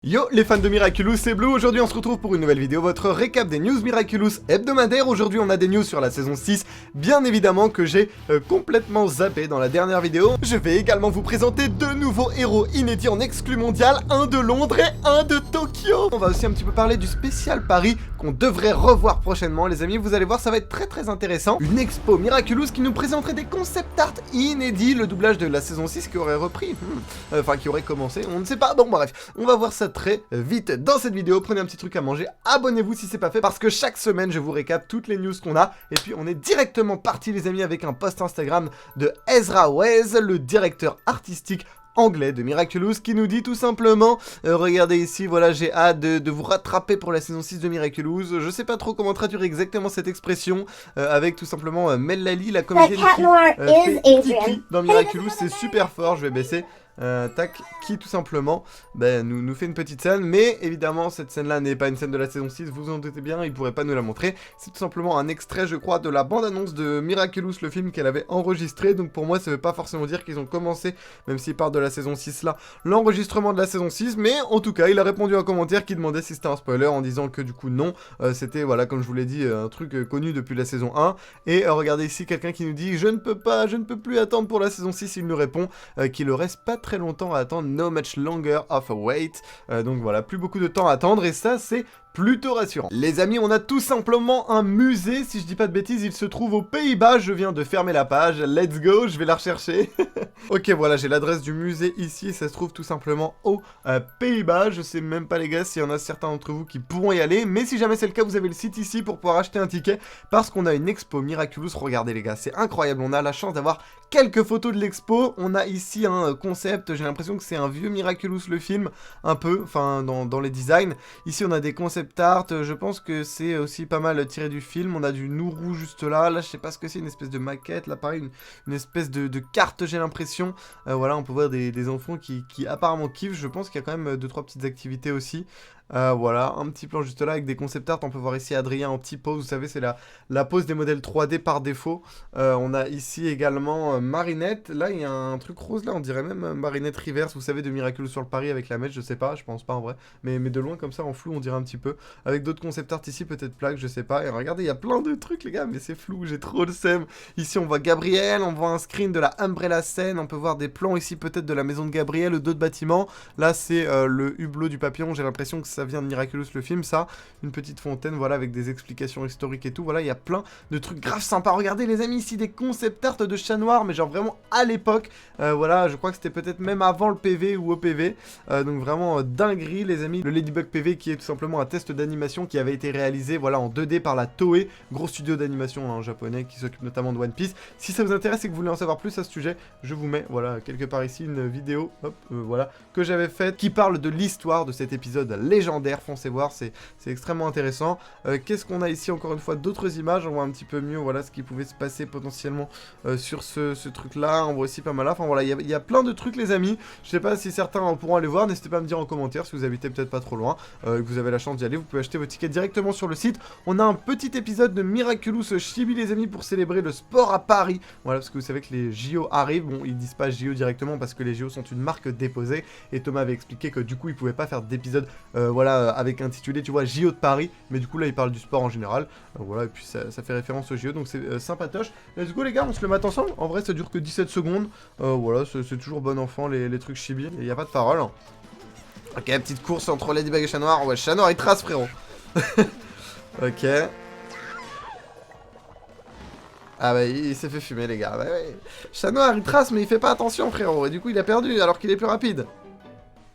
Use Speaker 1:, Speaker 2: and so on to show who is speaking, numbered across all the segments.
Speaker 1: Yo les fans de Miraculous, c'est Blue, aujourd'hui on se retrouve pour une nouvelle vidéo, votre récap des news Miraculous hebdomadaires. Aujourd'hui on a des news sur la saison 6, bien évidemment que j'ai complètement zappé dans la dernière vidéo. Je vais également vous présenter deux nouveaux héros inédits en exclu mondial, un de Londres et un de Tokyo. On va aussi un petit peu parler du spécial Paris qu'on devrait revoir prochainement les amis, vous allez voir ça va être très intéressant. Une expo Miraculous qui nous présenterait des concept art inédits, le doublage de la saison 6 qui aurait repris, enfin qui aurait commencé, on ne sait pas, bon bref, on va voir ça très vite dans cette vidéo. Prenez un petit truc à manger, abonnez-vous si c'est pas fait parce que chaque semaine je vous récap toutes les news qu'on a et puis on est directement parti les amis avec un post Instagram de Ezra Wez, le directeur artistique anglais de Miraculous, qui nous dit tout simplement regardez ici, voilà, j'ai hâte de vous rattraper pour la saison 6 de Miraculous. Je sais pas trop comment traduire exactement cette expression avec tout simplement Mellali, la comédienne qui dans Miraculous, c'est super fort. Je vais baisser tac, qui tout simplement nous fait une petite scène, mais évidemment cette scène là n'est pas une scène de la saison 6, vous en doutez bien, il pourrait pas nous la montrer, c'est tout simplement un extrait je crois de la bande-annonce de Miraculous, le film qu'elle avait enregistré, donc pour moi ça veut pas forcément dire qu'ils ont commencé, même s'ils partent de la saison 6 là, l'enregistrement de la saison 6, mais en tout cas il a répondu à un commentaire qui demandait si c'était un spoiler en disant que du coup non, c'était voilà comme je vous l'ai dit un truc connu depuis la saison 1, et regardez ici quelqu'un qui nous dit je ne peux plus attendre pour la saison 6, il nous répond qu'il ne reste pas très longtemps à attendre, no much longer of a wait, donc voilà, plus beaucoup de temps à attendre, et ça c'est plutôt rassurant. Les amis, on a tout simplement un musée, si je dis pas de bêtises, il se trouve aux Pays-Bas, je viens de fermer la page, let's go, je vais la rechercher. Ok, voilà, j'ai l'adresse du musée ici, ça se trouve tout simplement aux Pays-Bas, je sais même pas les gars s'il y en a certains d'entre vous qui pourront y aller, mais si jamais c'est le cas, vous avez le site ici pour pouvoir acheter un ticket, parce qu'on a une expo Miraculous, regardez les gars, c'est incroyable, on a la chance d'avoir quelques photos de l'expo, on a ici un concept, j'ai l'impression que c'est un vieux Miraculous le film, un peu, enfin dans les designs, ici on a des concepts art, je pense que c'est aussi pas mal tiré du film, on a du Nourou juste là, je sais pas ce que c'est, une espèce de maquette, là pareil, une espèce de carte j'ai l'impression, voilà on peut voir des enfants qui apparemment kiffent, je pense qu'il y a quand même 2-3 petites activités aussi. Voilà, un petit plan juste là avec des concept art, on peut voir ici Adrien en petit pose, vous savez c'est la pose des modèles 3D par défaut. On a ici également Marinette, là il y a un truc rose là, on dirait même Marinette Reverse, vous savez de Miraculous sur le Paris avec la mèche, je sais pas, je pense pas en vrai, mais de loin comme ça en flou on dirait un petit peu, avec d'autres concept art ici, peut-être plaque, je sais pas, et regardez il y a plein de trucs les gars, mais c'est flou, j'ai trop le seum. Ici on voit Gabriel, on voit un screen de la Umbrella scène, on peut voir des plans ici peut-être de la maison de Gabriel ou d'autres bâtiments, là c'est le hublot du papillon, j'ai l'impression que ça vient de Miraculous le film, ça, une petite fontaine, voilà, avec des explications historiques et tout, voilà, il y a plein de trucs grave sympas, regardez les amis, ici des concept art de chat noir, mais genre vraiment à l'époque, voilà, je crois que c'était peut-être même avant le PV ou au PV, donc vraiment dinguerie les amis, le Ladybug PV qui est tout simplement un test d'animation qui avait été réalisé, voilà, en 2D par la Toei, gros studio d'animation hein, japonais qui s'occupe notamment de One Piece. Si ça vous intéresse et que vous voulez en savoir plus à ce sujet, je vous mets, voilà, quelque part ici une vidéo, hop, voilà, que j'avais faite, qui parle de l'histoire de cet épisode légendaire. Foncez voir, c'est extrêmement intéressant. Qu'est-ce qu'on a ici encore une fois, d'autres images, on voit un petit peu mieux voilà ce qui pouvait se passer potentiellement sur ce truc là, on voit aussi pas mal là, enfin voilà, il y a plein de trucs les amis, je sais pas si certains pourront aller voir, n'hésitez pas à me dire en commentaire si vous habitez peut-être pas trop loin, que vous avez la chance d'y aller, vous pouvez acheter vos tickets directement sur le site. On a un petit épisode de Miraculous Chibi les amis pour célébrer le sport à Paris, voilà parce que vous savez que les JO arrivent, bon ils disent pas JO directement parce que les JO sont une marque déposée et Thomas avait expliqué que du coup il pouvait pas faire d'épisode voilà avec intitulé tu vois JO de Paris, mais du coup là il parle du sport en général, voilà et puis ça fait référence au JO donc c'est sympatoche. Let's go les gars, on se le mate ensemble, en vrai ça dure que 17 secondes, voilà c'est toujours bon enfant les trucs chibi, il n'y a pas de parole. Ok, petite course entre Ladybug et Chat Noir, ouais Chat Noir il trace frérot. Ok. Ah bah il s'est fait fumer les gars, bah ouais. Chat Noir il trace mais il fait pas attention frérot, et du coup il a perdu alors qu'il est plus rapide.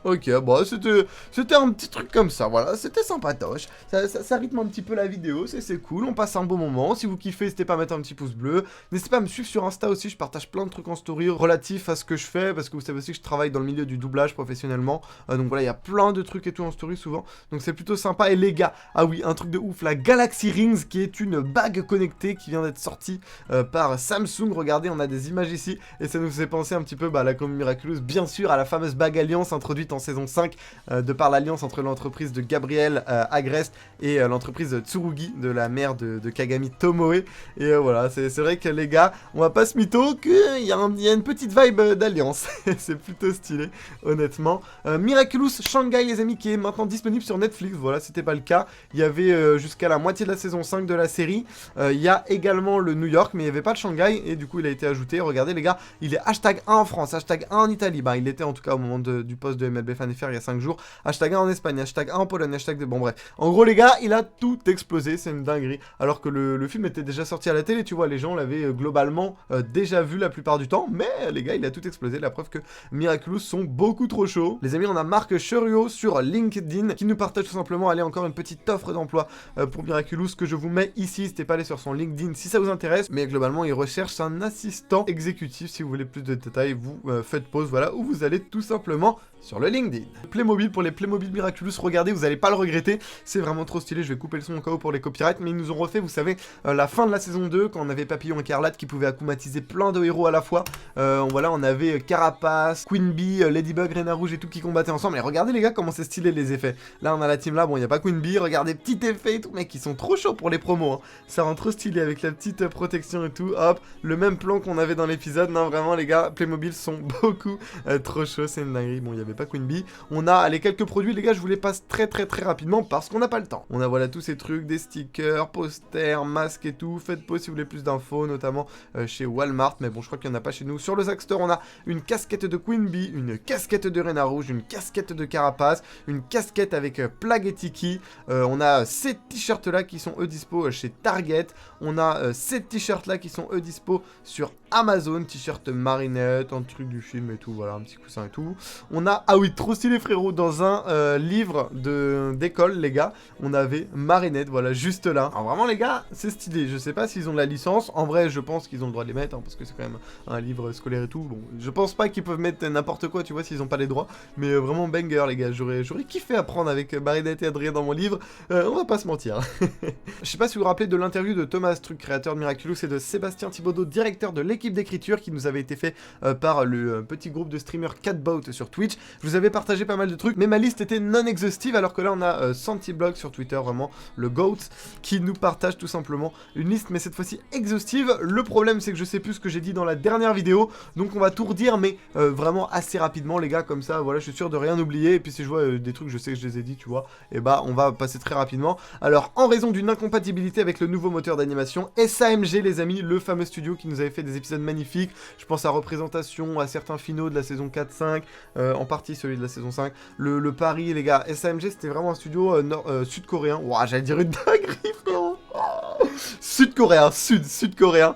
Speaker 1: Ok, bon, c'était un petit truc comme ça, voilà, c'était sympatoche, ça rythme un petit peu la vidéo, c'est cool, on passe un bon moment, si vous kiffez, n'hésitez pas à mettre un petit pouce bleu, n'hésitez pas à me suivre sur Insta aussi, je partage plein de trucs en story relatifs à ce que je fais, parce que vous savez aussi que je travaille dans le milieu du doublage professionnellement, donc voilà, il y a plein de trucs et tout en story souvent, donc c'est plutôt sympa, et les gars, ah oui, un truc de ouf, la Galaxy Rings, qui est une bague connectée qui vient d'être sortie par Samsung, regardez, on a des images ici, et ça nous fait penser un petit peu à la com Miraculous, bien sûr, à la fameuse bague Alliance introduite en saison 5 de par l'alliance entre l'entreprise de Gabriel Agreste et l'entreprise Tsurugi de la mère de Kagami Tomoe. Et voilà, c'est vrai que les gars, on va pas se mytho qu'il y a une petite vibe d'alliance. C'est plutôt stylé, honnêtement. Miraculous Shanghai, les amis, qui est maintenant disponible sur Netflix. Voilà, c'était pas le cas. Il y avait jusqu'à la moitié de la saison 5 de la série. Il y a également le New York, mais il n'y avait pas le Shanghai. Et du coup, il a été ajouté. Regardez, les gars, il est hashtag 1 en France, hashtag 1 en Italie. Bah, il était en tout cas au moment du post de MLB FanFR il y a 5 jours. Hashtag 1 en Espagne, hashtag 1 en Pologne, hashtag de... Bon, bref. En gros, les gars, il a tout explosé. C'est une dinguerie. Alors que le film était déjà sorti à la télé, tu vois. Les gens l'avaient globalement déjà vu la plupart du temps. Mais les gars, il a tout explosé. La preuve que Miraculous sont beaucoup trop chauds. Les amis, on a Marc Cherio sur LinkedIn qui nous partage tout simplement, allez, encore une petite offre d'emploi pour Miraculous que je vous mets ici. N'hésitez pas à aller sur son LinkedIn si ça vous intéresse. Mais globalement, il recherche un assistant exécutif. Si vous voulez plus de détails, vous faites pause, voilà, ou vous allez tout simplement sur le LinkedIn. Playmobil, pour les Playmobil Miraculous, regardez, vous allez pas le regretter. C'est vraiment trop stylé. Je vais couper le son au cas où pour les copyrights, mais ils nous ont refait, vous savez, la fin de la saison 2, quand on avait Papillon Écarlate qui pouvait akumatiser plein de héros à la fois. Voilà, on avait Carapace, Queen Bee, Ladybug, Reina Rouge et tout qui combattaient ensemble. Et regardez les gars comment c'est stylé les effets. Là on a la team là, bon il n'y a pas Queen Bee, regardez petit effet et tout, mec, ils sont trop chauds pour les promos, hein. Ça rend trop stylé avec la petite protection et tout, hop, le même plan qu'on avait dans l'épisode. Non vraiment les gars, Playmobil sont beaucoup trop chauds, c'est une dinguerie. Bon il n'y avait pas Queen Bee, on a les quelques produits les gars, je vous les passe très rapidement parce qu'on n'a pas le temps. On a voilà tous ces trucs, des stickers, posters, masques et tout. Faites pause si vous voulez plus d'infos, notamment chez Walmart, mais bon je crois qu'il n'y en a pas chez nous. Sur le Zack Store on a une casquette de Queen Bee, une casquette de Reina Rouge, une casquette de Carapace, une casquette avec Plague et Tiki. On a ces t-shirts là qui sont eux dispo chez Target. On a ces t-shirts là qui sont eux dispo sur Amazon, t-shirt Marinette, un truc du film et tout, voilà, un petit coussin et tout. On a, ah oui, trop stylé frérot, dans un livre d'école les gars, on avait Marinette, voilà, juste là. Alors vraiment les gars, c'est stylé, je sais pas s'ils ont de la licence, en vrai je pense qu'ils ont le droit de les mettre, hein, parce que c'est quand même un livre scolaire et tout, bon, je pense pas qu'ils peuvent mettre n'importe quoi, tu vois, s'ils ont pas les droits, mais vraiment banger les gars, j'aurais kiffé apprendre avec Marinette et Adrien dans mon livre, on va pas se mentir. Je sais pas si vous vous rappelez de l'interview de Thomas Truc, créateur de Miraculous, et de Sébastien Thibaudot, directeur de l'équipe d'écriture, qui nous avait été fait par le petit groupe de streamers Catboat sur Twitch. Je vous avais partagé pas mal de trucs, mais ma liste était non exhaustive, alors que là on a Santiblog sur Twitter, vraiment le GOAT, qui nous partage tout simplement une liste, mais cette fois-ci exhaustive. Le problème c'est que je sais plus ce que j'ai dit dans la dernière vidéo, donc on va tout redire, mais vraiment assez rapidement les gars, comme ça, voilà, je suis sûr de rien oublier, et puis si je vois des trucs, je sais que je les ai dit, tu vois, et bah on va passer très rapidement. Alors, en raison d'une incompatibilité avec le nouveau moteur d'animation, SAMG les amis, le fameux studio qui nous avait fait des épisodes magnifiques, je pense à Représentation, à certains finaux de la saison 4-5, en partie celui de la saison 5, le Paris les gars, SAMG c'était vraiment un studio sud-coréen, ouah j'allais dire une dinguerie frérot, sud-coréen, sud-coréen,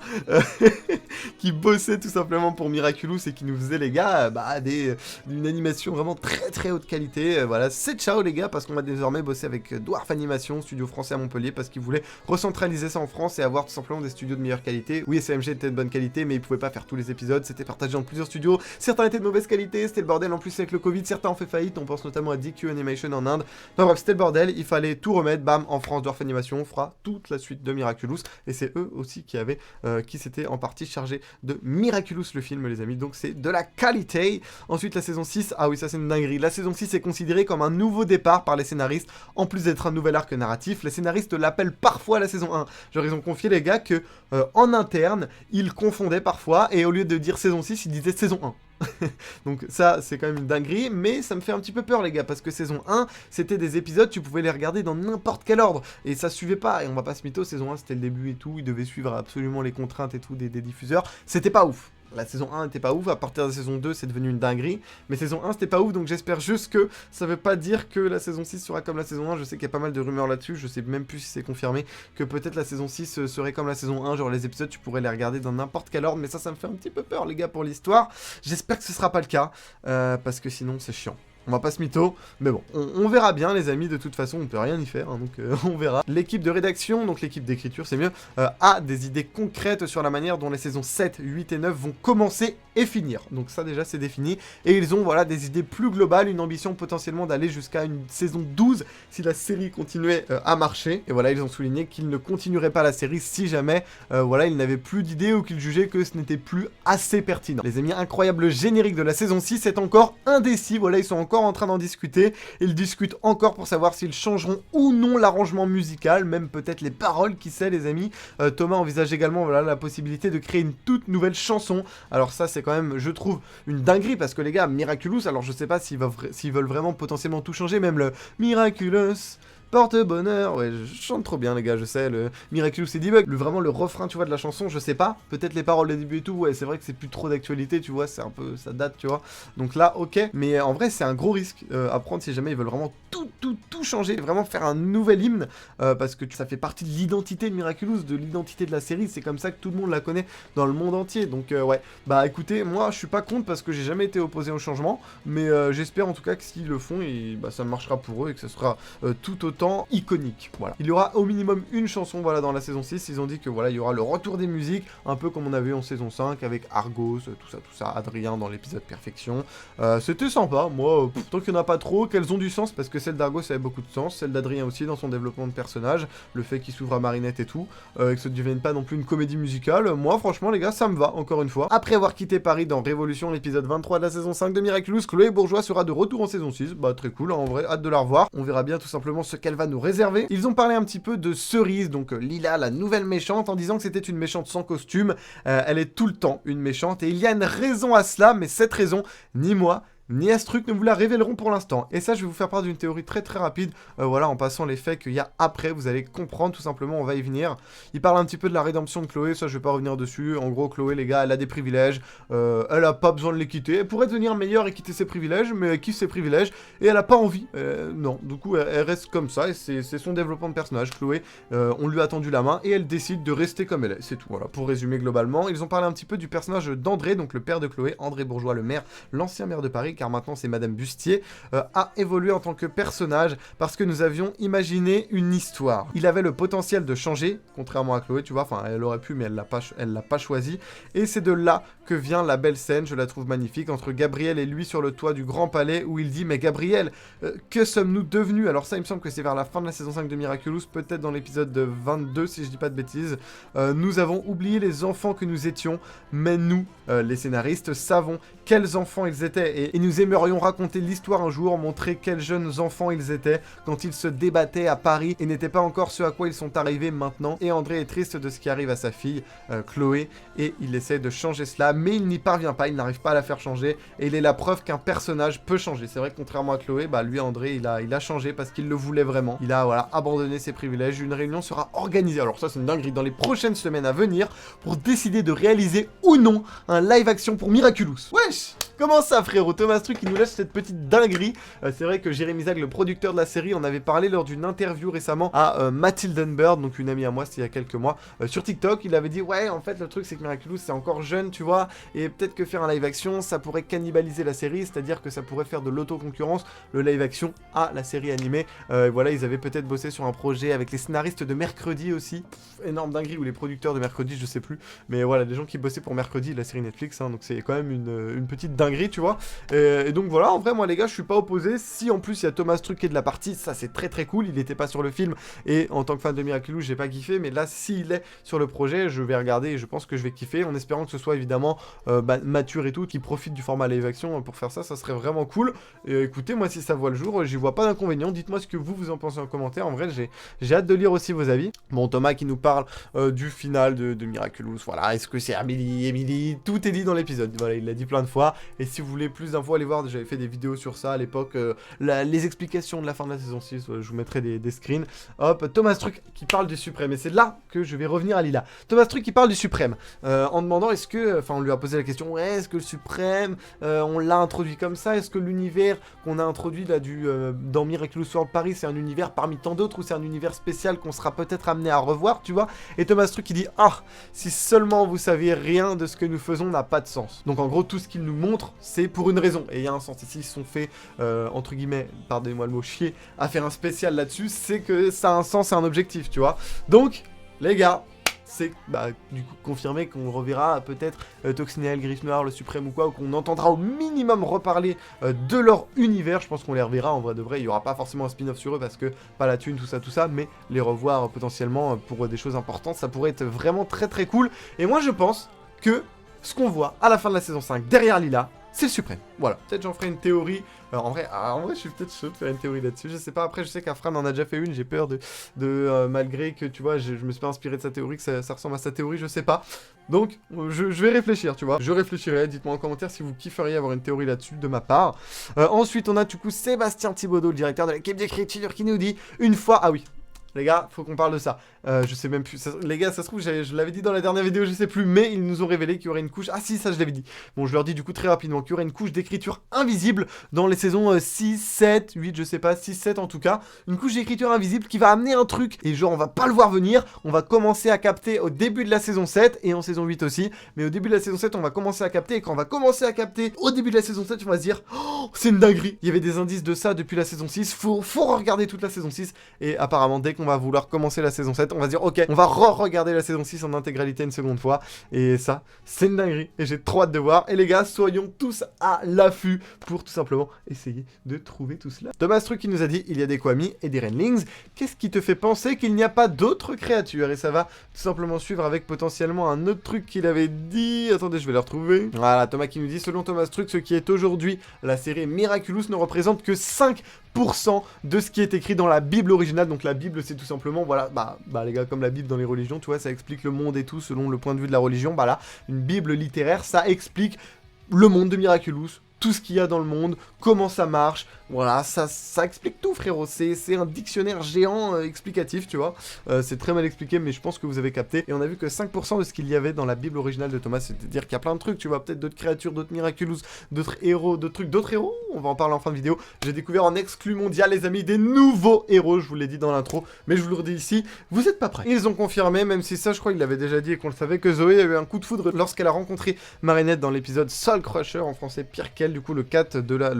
Speaker 1: qui bossait tout simplement pour Miraculous et qui nous faisait les gars, une animation vraiment très haute qualité, voilà, c'est ciao les gars, parce qu'on va désormais bosser avec Dwarf Animation, studio français à Montpellier, parce qu'ils voulaient recentraliser ça en France et avoir tout simplement des studios de meilleure qualité. Oui, SAMG était de bonne qualité, mais ils pouvaient pas faire tous les épisodes, c'était partagé en plusieurs studios, certains étaient de mauvaise qualité, c'était le bordel en plus avec le Covid, certains ont fait faillite, on pense notamment à DQ Animation en Inde, enfin bref, c'était le bordel, il fallait tout remettre, bam, en France, Dwarf Animation fera toute la suite de Miraculous, et c'est eux aussi qui s'étaient en partie chargés de Miraculous le film les amis, donc c'est de la qualité. Ensuite la saison 6, ah oui ça c'est une dinguerie, la saison 6 est considérée comme un nouveau départ par les scénaristes, en plus d'être un nouvel arc narratif, les scénaristes l'appellent parfois la saison 1, genre ils ont confié les gars que en interne, ils confondaient parfois, et au lieu de dire saison 6, ils disaient saison 1. Donc ça c'est quand même une dinguerie, mais ça me fait un petit peu peur les gars, parce que saison 1 c'était des épisodes, tu pouvais les regarder dans n'importe quel ordre, et ça suivait pas, et on va pas se mytho, saison 1 c'était le début et tout, ils devaient suivre absolument les contraintes et tout des diffuseurs, c'était pas ouf. La saison 1 n'était pas ouf, à partir de la saison 2 c'est devenu une dinguerie, mais saison 1 c'était pas ouf, donc j'espère juste que ça veut pas dire que la saison 6 sera comme la saison 1, je sais qu'il y a pas mal de rumeurs là-dessus, je sais même plus si c'est confirmé, que peut-être la saison 6 serait comme la saison 1, genre les épisodes tu pourrais les regarder dans n'importe quel ordre, mais ça me fait un petit peu peur les gars pour l'histoire, j'espère que ce sera pas le cas, parce que sinon c'est chiant. On va pas se mytho, mais bon, on verra bien les amis, de toute façon on peut rien y faire, hein, donc on verra. L'équipe de rédaction, donc l'équipe d'écriture c'est mieux, a des idées concrètes sur la manière dont les saisons 7, 8 et 9 vont commencer et finir. Donc ça déjà c'est défini. Et ils ont voilà des idées plus globales, une ambition potentiellement d'aller jusqu'à une saison 12 si la série continuait à marcher. Et voilà, ils ont souligné qu'ils ne continueraient pas la série si jamais voilà, ils n'avaient plus d'idées ou qu'ils jugeaient que ce n'était plus assez pertinent. Les amis, incroyable générique de la saison 6 est encore indécis. Voilà, ils sont encore en train d'en discuter. Ils discutent encore pour savoir s'ils changeront ou non l'arrangement musical, même peut-être les paroles, qui sait les amis. Thomas envisage également voilà, la possibilité de créer une toute nouvelle chanson. Alors ça c'est quand même, je trouve, une dinguerie parce que les gars, Miraculous, alors je sais pas s'ils veulent vraiment potentiellement tout changer, même le Miraculous porte-bonheur, ouais, je chante trop bien les gars, je sais, le Miraculous Ladybug, vraiment le refrain, tu vois, de la chanson, je sais pas, peut-être les paroles des débuts et tout, ouais, c'est vrai que c'est plus trop d'actualité, tu vois, c'est un peu, ça date, tu vois, donc là, ok, mais en vrai, c'est un gros risque à prendre si jamais ils veulent vraiment tout changer, vraiment faire un nouvel hymne, parce que ça fait partie de l'identité de Miraculous, de l'identité de la série, c'est comme ça que tout le monde la connaît dans le monde entier, donc ouais, bah écoutez, moi, je suis pas contre parce que j'ai jamais été opposé au changement, mais j'espère en tout cas que s'ils le font, et, bah, ça marchera pour eux et que ce sera tout autant iconique, voilà. Il y aura au minimum une chanson, voilà, dans la saison 6, ils ont dit que, voilà, il y aura le retour des musiques, un peu comme on avait en saison 5, avec Argos, tout ça, Adrien dans l'épisode Perfection, c'était sympa, moi, tant qu'il n'y en a pas trop, qu'elles ont du sens, parce que celle d'Argos avait beaucoup de sens, celle d'Adrien aussi, dans son développement de personnage, le fait qu'il s'ouvre à Marinette et tout, que ça ne devienne pas non plus une comédie musicale, moi, franchement, les gars, ça me va, encore une fois. Après avoir quitté Paris dans Révolution, l'épisode 23 de la saison 5 de Miraculous, Chloé Bourgeois sera de retour en saison 6, bah, très cool, hein, en vrai, hâte de la revoir, on verra bien tout simplement ce qu'elle va nous réserver. Ils ont parlé un petit peu de Cerise, donc Lila, la nouvelle méchante, en disant que c'était une méchante sans costume. Elle est tout le temps une méchante, et il y a une raison à cela, mais cette raison, ni moi, ni Astruc ne vous la révéleront pour l'instant. Et ça, je vais vous faire part d'une théorie très rapide, voilà, en passant les faits qu'il y a après, vous allez comprendre tout simplement, on va y venir. Il parle un petit peu de la rédemption de Chloé, ça je vais pas revenir dessus. En gros, Chloé, les gars, elle a des privilèges, elle a pas besoin de les quitter. Elle pourrait devenir meilleure et quitter ses privilèges, mais elle kiffe ses privilèges, et elle a pas envie. Non, du coup, elle reste comme ça, et c'est son développement de personnage. Chloé, on lui a tendu la main, et elle décide de rester comme elle est, c'est tout. Voilà, pour résumer globalement, ils ont parlé un petit peu du personnage d'André, donc le père de Chloé, André Bourgeois, le maire, l'ancien maire de Paris, car maintenant c'est Madame Bustier, a évolué en tant que personnage parce que nous avions imaginé une histoire. Il avait le potentiel de changer, contrairement à Chloé, tu vois, enfin elle aurait pu mais elle l'a pas choisi, et c'est de là que vient la belle scène, je la trouve magnifique, entre Gabriel et lui sur le toit du Grand Palais, où il dit « Mais Gabriel, que sommes-nous devenus ?» Alors ça, il me semble que c'est vers la fin de la saison 5 de Miraculous, peut-être dans l'épisode 22, si je dis pas de bêtises. Nous avons oublié les enfants que nous étions, mais nous, les scénaristes, savons quels enfants ils étaient, et nous aimerions raconter l'histoire un jour, montrer quels jeunes enfants ils étaient quand ils se débattaient à Paris et n'étaient pas encore ce à quoi ils sont arrivés maintenant. Et André est triste de ce qui arrive à sa fille, Chloé, et il essaie de changer cela, mais il n'y parvient pas, il n'arrive pas à la faire changer, et il est la preuve qu'un personnage peut changer. C'est vrai que contrairement à Chloé, bah lui, André, il a changé parce qu'il le voulait vraiment. Il a, voilà, abandonné ses privilèges. Une réunion sera organisée, alors ça c'est une dinguerie, dans les prochaines semaines à venir, pour décider de réaliser ou non un live action pour Miraculous. Wesh! Comment ça, frérot? Thomas Truc qui nous laisse cette petite dinguerie. C'est vrai que Jérémy Zag, le producteur de la série, en avait parlé lors d'une interview récemment à Mathilde Bird, donc une amie à moi, c'était il y a quelques mois, sur TikTok. Il avait dit, ouais, en fait, le truc, c'est que Miraculous, c'est encore jeune, tu vois, et peut-être que faire un live action, ça pourrait cannibaliser la série, c'est-à-dire que ça pourrait faire de l'auto-concurrence, le live action à la série animée. Voilà, ils avaient peut-être bossé sur un projet avec les scénaristes de Mercredi aussi. Énorme dinguerie, ou les producteurs de Mercredi, je sais plus. Mais voilà, des gens qui bossaient pour Mercredi, la série Netflix, hein, donc c'est quand même une petite dinguerie, tu vois. Et donc voilà, en vrai, moi les gars, je suis pas opposé. Si en plus il y a Thomas Truc qui est de la partie, ça c'est très cool. Il était pas sur le film, et en tant que fan de Miraculous, j'ai pas kiffé. Mais là, s'il est sur le projet, je vais regarder et je pense que je vais kiffer, en espérant que ce soit évidemment mature et tout, qui profite du format live action pour faire ça, ça serait vraiment cool. Et écoutez, moi si ça voit le jour, j'y vois pas d'inconvénient. Dites-moi ce que vous en pensez en commentaire. En vrai, j'ai hâte de lire aussi vos avis. Bon, Thomas qui nous parle du final de Miraculous. Voilà, est-ce que c'est Emily? Tout est dit dans l'épisode. Voilà, il l'a dit plein de fois. Et si vous voulez plus d'infos, allez voir, j'avais fait des vidéos sur ça à l'époque, les explications de la fin de la saison 6, je vous mettrai des screens. Hop, Thomas Truc qui parle du Suprême, et c'est là que je vais revenir à Lila. Thomas Truc qui parle du Suprême, en demandant est-ce que, enfin on lui a posé la question, ouais, est-ce que le Suprême, on l'a introduit comme ça, est-ce que l'univers qu'on a introduit là dans Miraculous World Paris, c'est un univers parmi tant d'autres, ou c'est un univers spécial qu'on sera peut-être amené à revoir, tu vois. Et Thomas Truc qui dit, ah, si seulement vous saviez, rien de ce que nous faisons n'a pas de sens. Donc en gros, tout ce qu'il nous montre, c'est pour une raison, et il y a un sens. Ici, ils se sont fait, entre guillemets, pardonnez-moi le mot, chier, à faire un spécial là-dessus, c'est que ça a un sens et un objectif, tu vois. Donc, les gars, c'est du coup confirmé qu'on reverra peut-être Toxinel, Griffe Noire, le Suprême ou quoi, ou qu'on entendra au minimum reparler de leur univers. Je pense qu'on les reverra en vrai de vrai. Il n'y aura pas forcément un spin-off sur eux parce que pas la thune, tout ça, mais les revoir potentiellement pour des choses importantes, ça pourrait être vraiment très très cool. Et moi je pense que ce qu'on voit à la fin de la saison 5 derrière Lila, c'est le Suprême. Voilà, peut-être j'en ferai une théorie. En vrai, je suis peut-être chaud de faire une théorie là-dessus. Je sais pas, après je sais qu'Afran en a déjà fait une, j'ai peur malgré que tu vois, je me suis pas inspiré de sa théorie, que ça ressemble à sa théorie, je sais pas. Donc, je vais réfléchir, tu vois. Je réfléchirai, dites-moi en commentaire si vous kifferiez avoir une théorie là-dessus de ma part. Ensuite, on a du coup Sébastien Thibaudot, le directeur de l'équipe d'écriture, qui nous dit une fois, ah oui. Les gars, faut qu'on parle de ça. Je sais même plus. Les gars, ça se trouve, je l'avais dit dans la dernière vidéo, je sais plus, mais ils nous ont révélé qu'il y aurait une couche. Ah si, ça je l'avais dit. Bon, je leur dis du coup très rapidement qu'il y aurait une couche d'écriture invisible dans les saisons 6, 7, 8, je sais pas, 6, 7 en tout cas. Une couche d'écriture invisible qui va amener un truc. Et genre, on va pas le voir venir. On va commencer à capter au début de la saison 7 et en saison 8 aussi. Mais au début de la saison 7, on va commencer à capter. Et quand on va commencer à capter au début de la saison 7, on va se dire, oh, c'est une dinguerie. Il y avait des indices de ça depuis la saison 6. Faut regarder toute la saison 6. Et apparemment, dès qu'on va vouloir commencer la saison 7, on va se dire ok, on va re-regarder la saison 6 en intégralité une seconde fois, et ça, c'est une dinguerie, et j'ai trop hâte de voir, et les gars, soyons tous à l'affût pour tout simplement essayer de trouver tout cela. Thomas Truc qui nous a dit, il y a des Kwami et des Renlings, qu'est-ce qui te fait penser qu'il n'y a pas d'autres créatures? Et ça va tout simplement suivre avec potentiellement un autre truc qu'il avait dit, attendez, je vais le retrouver. Voilà, Thomas qui nous dit, selon Thomas Truc, ce qui est aujourd'hui la série Miraculous ne représente que 5% de ce qui est écrit dans la Bible originale. Donc la Bible, c'est tout simplement, voilà, les gars, comme la Bible dans les religions, tu vois, ça explique le monde et tout selon le point de vue de la religion. Bah là, une Bible littéraire, ça explique le monde de Miraculous, tout ce qu'il y a dans le monde, comment ça marche, voilà, ça explique tout, frérot, c'est un dictionnaire géant explicatif, tu vois, c'est très mal expliqué, mais je pense que vous avez capté, et on a vu que 5% de ce qu'il y avait dans la Bible originale de Thomas, c'est-à-dire qu'il y a plein de trucs, tu vois, peut-être d'autres créatures, d'autres Miraculous, d'autres héros, d'autres héros, on va en parler en fin de vidéo. J'ai découvert en exclu mondial, les amis, des nouveaux héros, je vous l'ai dit dans l'intro, mais je vous le redis ici, vous êtes pas prêts. Ils ont confirmé, même si ça, je crois, ils l'avaient déjà dit et qu'on le savait, que Zoé a eu un coup de foudre lorsqu'elle a rencontré Marinette dans l'épisode Soul Crusher, en français pire qu'elle, du coup, le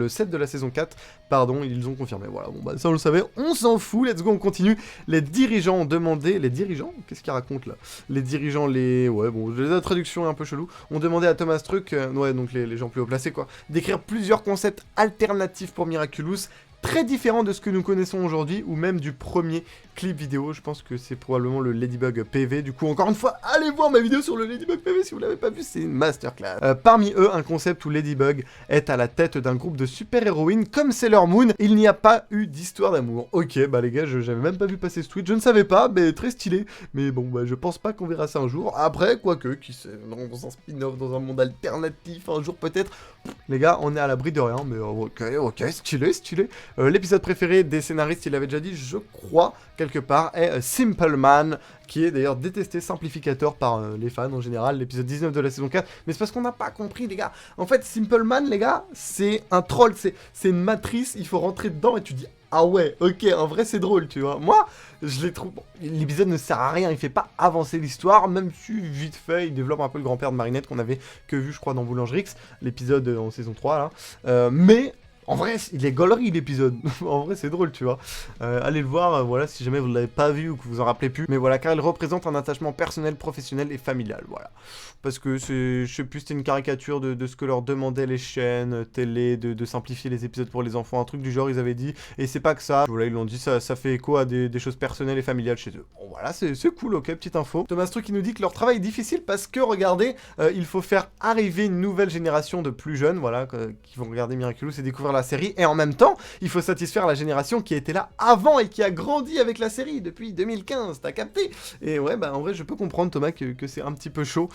Speaker 1: 7 de la saison 4, pardon, ils ont confirmé, voilà, bon bah ça on le savait, on s'en fout, let's go, on continue. Les dirigeants ont demandé, les dirigeants, qu'est-ce qu'ils racontent là? Les dirigeants, ouais bon, la traduction est un peu chelou, ont demandé à Thomas Truc, ouais donc les gens plus haut placés quoi, d'écrire plusieurs concepts alternatifs pour Miraculous, très différent de ce que nous connaissons aujourd'hui, ou même du premier clip vidéo. Je pense que c'est probablement le Ladybug PV. Du coup, encore une fois, allez voir ma vidéo sur le Ladybug PV si vous l'avez pas vu, c'est une masterclass. Parmi eux, un concept où Ladybug est à la tête d'un groupe de super-héroïnes comme Sailor Moon. Il n'y a pas eu d'histoire d'amour. Ok, bah les gars, j'avais même pas vu passer ce tweet, je ne savais pas, mais très stylé. Mais bon, bah je pense pas qu'on verra ça un jour. Après, quoique, qui sait, dans un spin-off, dans un monde alternatif, un jour peut-être. Les gars, on est à l'abri de rien, mais ok, stylé. L'épisode préféré des scénaristes, il avait déjà dit, je crois, quelque part, est Simple Man, qui est d'ailleurs détesté, simplificateur par les fans en général, l'épisode 19 de la saison 4, mais c'est parce qu'on n'a pas compris, les gars. En fait, Simple Man, les gars, c'est un troll, c'est une matrice, il faut rentrer dedans et tu dis, ah ouais, ok, en vrai c'est drôle, tu vois. Moi, je les trouve... Bon, l'épisode ne sert à rien, il fait pas avancer l'histoire, même si, vite fait, il développe un peu le grand-père de Marinette qu'on avait que vu, je crois, dans Boulangerix, l'épisode en saison 3, là. Mais... en vrai, il est gaulerie l'épisode. En vrai, c'est drôle, tu vois. Allez le voir, voilà, si jamais vous ne l'avez pas vu ou que vous en rappelez plus. Mais voilà, car il représente un attachement personnel, professionnel et familial, voilà. Parce que c'est, je sais plus, c'était une caricature de ce que leur demandaient les chaînes télé, de simplifier les épisodes pour les enfants, un truc du genre, ils avaient dit. Et c'est pas que ça. Voilà, ils l'ont dit, ça fait écho à des choses personnelles et familiales chez eux. Bon, voilà, c'est cool, ok, petite info. Thomas Truc qui nous dit que leur travail est difficile parce que, regardez, il faut faire arriver une nouvelle génération de plus jeunes, voilà, qui vont regarder Miraculous et découvrir la série, et en même temps, il faut satisfaire la génération qui était là avant et qui a grandi avec la série depuis 2015, t'as capté? Et ouais, bah en vrai, je peux comprendre, Thomas, que c'est un petit peu chaud,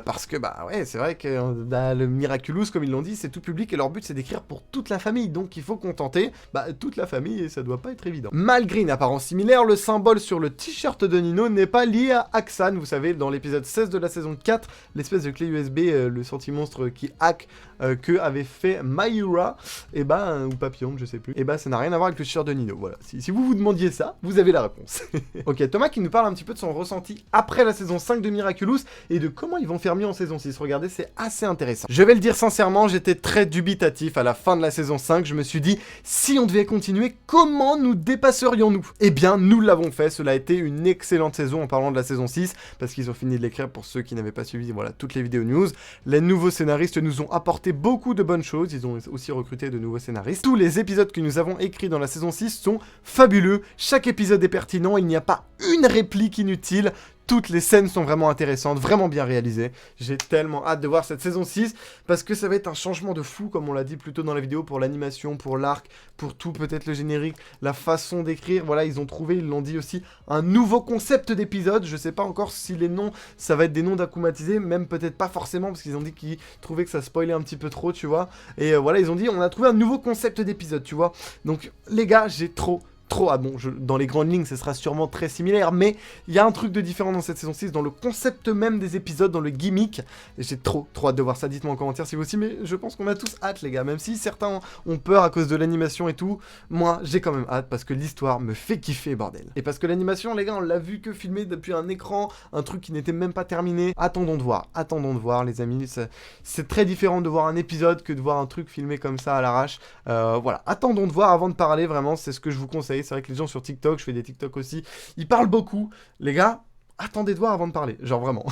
Speaker 1: parce que, bah ouais, c'est vrai que le Miraculous, comme ils l'ont dit, c'est tout public, et leur but, c'est d'écrire pour toute la famille, donc il faut contenter, toute la famille, et ça doit pas être évident. Malgré une apparence similaire, le symbole sur le t-shirt de Nino n'est pas lié à Axan, vous savez, dans l'épisode 16 de la saison 4, l'espèce de clé USB, le senti-monstre qui hack, que avait fait Mayura, et là-bas, ou papillon, je sais plus. Et bah ça n'a rien à voir avec le t-shirt de Nino, voilà. Si vous vous demandiez ça, vous avez la réponse. Ok, Thomas qui nous parle un petit peu de son ressenti après la saison 5 de Miraculous et de comment ils vont faire mieux en saison 6. Regardez, c'est assez intéressant. Je vais le dire sincèrement, j'étais très dubitatif à la fin de la saison 5. Je me suis dit, si on devait continuer, comment nous dépasserions-nous? Eh bien, nous l'avons fait. Cela a été une excellente saison en parlant de la saison 6, parce qu'ils ont fini de l'écrire pour ceux qui n'avaient pas suivi, voilà, toutes les vidéos news. Les nouveaux scénaristes nous ont apporté beaucoup de bonnes choses. Ils ont aussi recruté de nouveaux scénaristes. Tous les épisodes que nous avons écrits dans la saison 6 sont fabuleux. Chaque épisode est pertinent. Il n'y a pas une réplique inutile. Toutes les scènes sont vraiment intéressantes, vraiment bien réalisées. J'ai tellement hâte de voir cette saison 6, parce que ça va être un changement de fou, comme on l'a dit plus tôt dans la vidéo, pour l'animation, pour l'arc, pour tout, peut-être le générique, la façon d'écrire. Voilà, ils ont trouvé, ils l'ont dit aussi, un nouveau concept d'épisode. Je sais pas encore si les noms, ça va être des noms d'akumatisés, même peut-être pas forcément, parce qu'ils ont dit qu'ils trouvaient que ça spoilait un petit peu trop, tu vois. Et voilà, ils ont dit, on a trouvé un nouveau concept d'épisode, tu vois. Donc, les gars, j'ai trop hâte. Bon, dans les grandes lignes, ce sera sûrement très similaire, mais il y a un truc de différent dans cette saison 6, dans le concept même des épisodes, dans le gimmick. Et j'ai trop hâte de voir ça. Dites-moi en commentaire si vous aussi, mais je pense qu'on a tous hâte, les gars. Même si certains ont peur à cause de l'animation et tout, moi, j'ai quand même hâte, parce que l'histoire me fait kiffer, bordel. Et parce que l'animation, les gars, on l'a vu que filmé depuis un écran, un truc qui n'était même pas terminé. Attendons de voir, les amis. C'est très différent de voir un épisode que de voir un truc filmé comme ça à l'arrache. Voilà, attendons de voir avant de parler, vraiment, c'est ce que je vous conseille. C'est vrai que les gens sur TikTok, je fais des TikTok aussi, ils parlent beaucoup. Les gars, attendez de voir avant de parler, genre vraiment.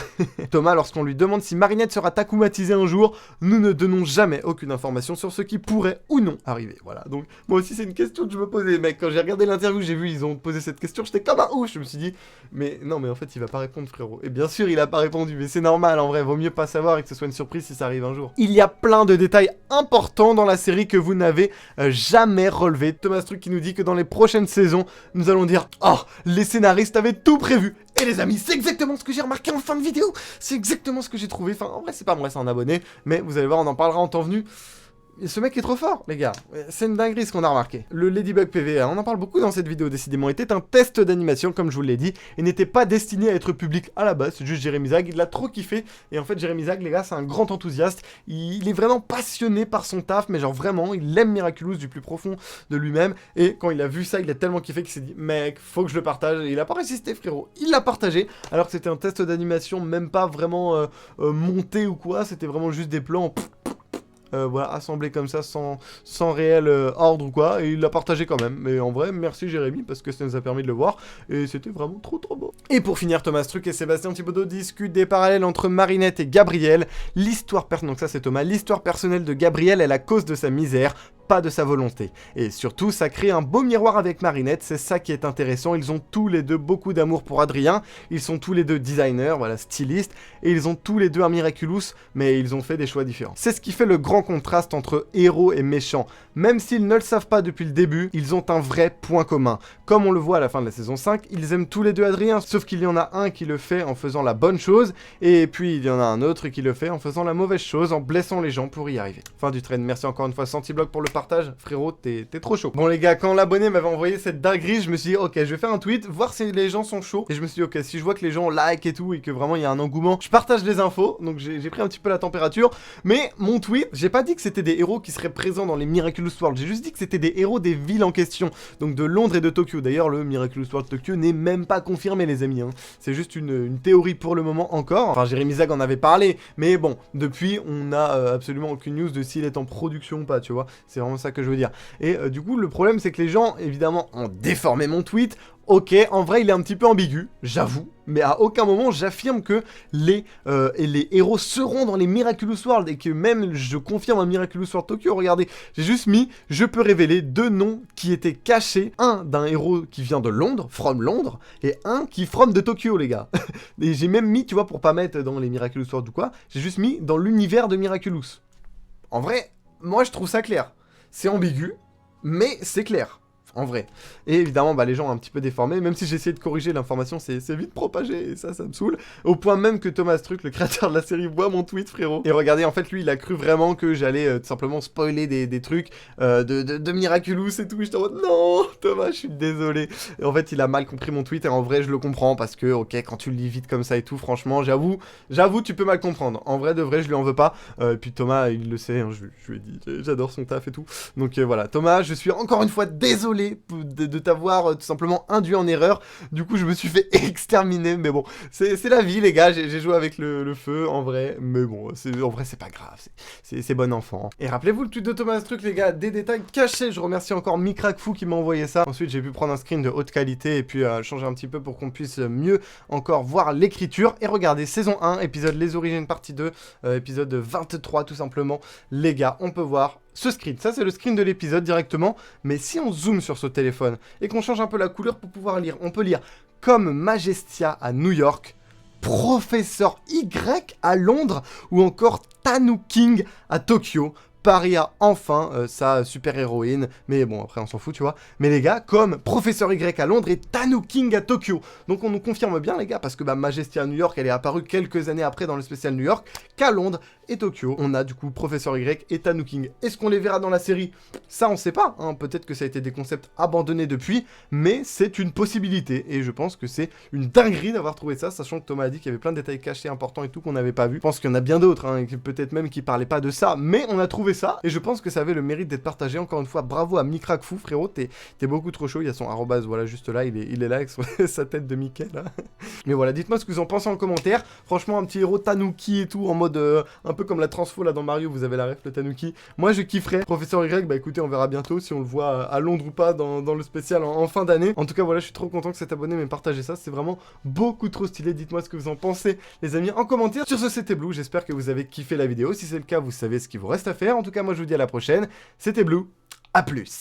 Speaker 1: Thomas, lorsqu'on lui demande si Marinette sera takumatisée un jour, nous ne donnons jamais aucune information sur ce qui pourrait ou non arriver. Voilà, donc moi aussi c'est une question que je me posais, mec. Quand j'ai regardé l'interview, j'ai vu, ils ont posé cette question, j'étais comme un ouf. Je me suis dit, mais non, mais en fait il va pas répondre, frérot. Et bien sûr il a pas répondu, mais c'est normal en vrai, vaut mieux pas savoir et que ce soit une surprise si ça arrive un jour. Il y a plein de détails importants dans la série que vous n'avez jamais relevés. Thomas Truc qui nous dit que dans les prochaines saisons, nous allons dire, oh, les scénaristes avaient tout prévu. Et les amis, c'est exactement ce que j'ai remarqué en fin de vidéo. C'est exactement ce que j'ai trouvé. Enfin, en vrai, c'est pas moi, c'est un abonné. Mais vous allez voir, on en parlera en temps venu. Et ce mec est trop fort, les gars. C'est une dinguerie ce qu'on a remarqué. Le Ladybug PV, on en parle beaucoup dans cette vidéo, décidément, était un test d'animation, comme je vous l'ai dit, et n'était pas destiné à être public à la base. C'est juste Jérémy Zag, il l'a trop kiffé. Et en fait, Jérémy Zag, les gars, c'est un grand enthousiaste. Il est vraiment passionné par son taf, mais genre vraiment, il aime Miraculous du plus profond de lui-même. Et quand il a vu ça, il a tellement kiffé qu'il s'est dit, mec, faut que je le partage. Et il a pas résisté, frérot. Il l'a partagé, alors que c'était un test d'animation, même pas vraiment monté ou quoi. C'était vraiment juste des plans. Voilà, assemblé comme ça, sans réel ordre ou quoi, et il l'a partagé quand même. Mais en vrai, merci Jérémy, parce que ça nous a permis de le voir, et c'était vraiment trop beau. Et pour finir, Thomas Truc et Sébastien Thibaudot discutent des parallèles entre Marinette et Gabriel. L'histoire personnelle, donc ça c'est Thomas, l'histoire personnelle de Gabriel est la cause de sa misère, pas de sa volonté. Et surtout, ça crée un beau miroir avec Marinette, c'est ça qui est intéressant. Ils ont tous les deux beaucoup d'amour pour Adrien, ils sont tous les deux designers, voilà, stylistes, et ils ont tous les deux un Miraculous, mais ils ont fait des choix différents. C'est ce qui fait le grand contraste entre héros et méchants. Même s'ils ne le savent pas depuis le début, ils ont un vrai point commun. Comme on le voit à la fin de la saison 5, ils aiment tous les deux Adrien, sauf qu'il y en a un qui le fait en faisant la bonne chose, et puis il y en a un autre qui le fait en faisant la mauvaise chose, en blessant les gens pour y arriver. Fin du trend, merci encore une fois Santiblock pour le partage, frérot, t'es trop chaud. Bon les gars, quand l'abonné m'avait envoyé cette dinguerie, je me suis dit, ok, je vais faire un tweet, voir si les gens sont chauds, et je me suis dit, ok, si je vois que les gens like et tout, et que vraiment il y a un engouement, je partage les infos, donc j'ai pris un petit peu la température, mais mon tweet, j'ai pas dit que c'était des héros qui seraient présents dans les Miraculous World, j'ai juste dit que c'était des héros des villes en question, donc de Londres et de Tokyo. D'ailleurs, le Miraculous World Tokyo n'est même pas confirmé, les amis, hein. C'est juste une théorie pour le moment encore. Enfin, Jérémy Zag en avait parlé, mais bon, depuis, on n'a absolument aucune news de s'il est en production ou pas, tu vois. C'est vraiment ça que je veux dire. Et du coup, le problème, c'est que les gens, évidemment, ont déformé mon tweet. Ok, en vrai, il est un petit peu ambigu, j'avoue, mais à aucun moment j'affirme que les héros seront dans les Miraculous World et que même je confirme un Miraculous World Tokyo. Regardez, j'ai juste mis, je peux révéler deux noms qui étaient cachés, un d'un héros qui vient de Londres, from Londres, et un qui from de Tokyo, les gars. Et j'ai même mis, tu vois, pour pas mettre dans les Miraculous World ou quoi, j'ai juste mis dans l'univers de Miraculous. En vrai, moi je trouve ça clair. C'est ambigu, mais c'est clair. en vrai. Et évidemment, bah, les gens ont un petit peu déformé, même si j'ai essayé de corriger l'information, c'est vite propagé, et ça me saoule. Au point même que Thomas Truc, le créateur de la série, voit mon tweet, frérot. Et regardez, en fait, lui, il a cru vraiment que j'allais tout simplement spoiler des trucs de Miraculous et tout. J'étais en mode, non, Thomas, je suis désolé. Et en fait, il a mal compris mon tweet, et en vrai, je le comprends, parce que, ok, quand tu le lis vite comme ça et tout, franchement, j'avoue, tu peux mal comprendre. En vrai, de vrai, je lui en veux pas. Et puis Thomas, il le sait, hein, je lui ai dit, j'adore son taf et tout. Donc voilà, Thomas, je suis encore une fois désolé de t'avoir tout simplement induit en erreur. Du coup, je me suis fait exterminer, mais bon, c'est la vie, les gars. J'ai joué avec le feu, en vrai, mais bon, en vrai, c'est pas grave, c'est bon enfant. Et rappelez-vous le tweet de Thomas Truc, les gars, des détails cachés. Je remercie encore Micracfou qui m'a envoyé ça. Ensuite, j'ai pu prendre un screen de haute qualité et puis changer un petit peu pour qu'on puisse mieux encore voir l'écriture. Et regardez, saison 1, épisode Les Origines partie 2, épisode 23 tout simplement. Les gars, on peut voir ce screen, ça c'est le screen de l'épisode directement, mais si on zoome sur ce téléphone et qu'on change un peu la couleur pour pouvoir lire, on peut lire comme Majestia à New York, Professeur Y à Londres ou encore Tanu King à Tokyo. Paris a enfin sa super-héroïne, mais bon, après on s'en fout, tu vois. Mais les gars, comme Professeur Y à Londres et Tanu King à Tokyo. Donc on nous confirme bien, les gars, parce que bah, Majestia à New York, elle est apparue quelques années après dans le spécial New York, qu'à Londres et Tokyo, on a du coup Professeur Y et Tanu King. Est-ce qu'on les verra dans la série? Ça, on sait pas, hein. Peut-être que ça a été des concepts abandonnés depuis, mais c'est une possibilité, et je pense que c'est une dinguerie d'avoir trouvé ça, sachant que Thomas a dit qu'il y avait plein de détails cachés importants et tout qu'on n'avait pas vu. Je pense qu'il y en a bien d'autres, hein, peut-être même qui parlaient pas de ça, mais on a trouvé ça, et je pense que ça avait le mérite d'être partagé. Encore une fois, bravo à Micracfou, frérot, t'es beaucoup trop chaud. Il y a son arrobase, voilà, juste là, il est là avec sa tête de Mickey, là. Mais voilà, dites-moi ce que vous en pensez en commentaire. Franchement, un petit héros Tanuki et tout, en mode un peu comme la transfo, là, dans Mario, vous avez la ref, le Tanuki. Moi, je kifferais. Professeur Y, bah écoutez, on verra bientôt si on le voit à Londres ou pas dans le spécial en fin d'année. En tout cas, voilà, je suis trop content que cet abonné m'ait partagé ça. C'est vraiment beaucoup trop stylé. Dites-moi ce que vous en pensez, les amis, en commentaire. Sur ce, c'était Blue. J'espère que vous avez kiffé la vidéo. Si c'est le cas, vous savez ce qu'il vous reste à faire. En tout cas, moi, je vous dis à la prochaine. C'était Blue. À plus.